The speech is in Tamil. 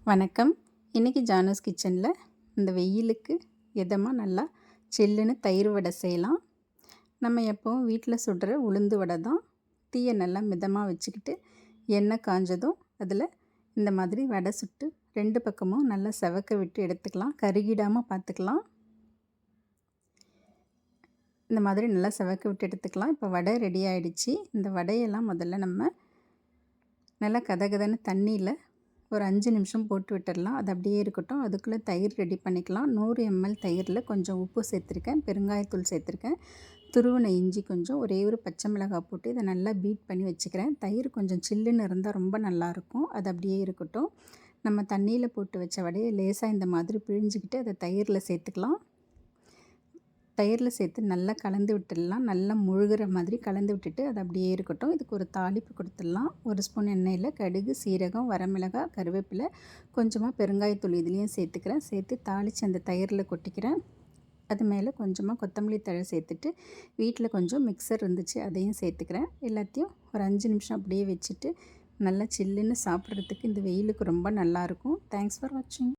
வணக்கம். இன்றைக்கி ஜானூஸ் கிச்சனில் இந்த வெயிலுக்கு இதமாக நல்லா சில்லுன்னு தயிர் வடை செய்யலாம். நம்ம எப்போவும் வீட்டில் சுடுற உளுந்து வடை தான். தீயை நல்லா மிதமாக வச்சுக்கிட்டு எண்ணெய் காஞ்சதும் அதில் இந்த மாதிரி வடை சுட்டு 2 பக்கமும் நல்லா செவக்க விட்டு எடுத்துக்கலாம். கருகிடாமல் பார்த்துக்கலாம். இந்த மாதிரி நல்லா செவக்க விட்டு எடுத்துக்கலாம். இப்போ வடை ரெடி ஆகிடுச்சு. இந்த வடையெல்லாம் முதல்ல நம்ம நல்லா கதகதன்னு தண்ணியில் ஒரு 5 நிமிஷம் போட்டு விட்டுடலாம். அது அப்படியே இருக்கட்டும். அதுக்குள்ளே தயிர் ரெடி பண்ணிக்கலாம். 100 ml தயிரில் கொஞ்சம் உப்பு சேர்த்துருக்கேன், பெருங்காயத்தூள் சேர்த்துருக்கேன், துருவின இஞ்சி கொஞ்சம், ஒரே ஒரு பச்சை மிளகாய் போட்டு இதை நல்லா பீட் பண்ணி வச்சுக்கிறேன். தயிர் கொஞ்சம் சில்லுன்னு இருந்தால் ரொம்ப நல்லாயிருக்கும். அது அப்படியே இருக்கட்டும். நம்ம தண்ணியில் போட்டு வச்ச வடையை லேசாக இந்த மாதிரி பிழிஞ்சிக்கிட்டு அதை தயிரில் சேர்த்துக்கலாம். தயிரில் சேர்த்து நல்லா கலந்து விட்டுடலாம். நல்லா முழுகிற மாதிரி கலந்து விட்டுட்டு அது அப்படியே இருக்கட்டும். இதுக்கு ஒரு தாளிப்பு கொடுத்துடலாம். 1 ஸ்பூன் எண்ணெயில் கடுகு, சீரகம், வரமிளகாய், கருவேப்பிலை, கொஞ்சமாக பெருங்காயத்தூள் இதுலேயும் சேர்த்துக்கிறேன். சேர்த்து தாளித்து அந்த தயிரில் கொட்டிக்கிறேன். அது மேலே கொஞ்சமாக கொத்தமல்லி தழை சேர்த்துட்டு வீட்டில் கொஞ்சம் மிக்சர் இருந்துச்சு அதையும் சேர்த்துக்கிறேன். எல்லாத்தையும் ஒரு 5 நிமிஷம் அப்படியே வச்சுட்டு நல்லா சில்லுன்னு சாப்பிட்றதுக்கு இந்த வெயிலுக்கு ரொம்ப நல்லாயிருக்கும். தேங்க்ஸ் ஃபார் வாட்சிங்.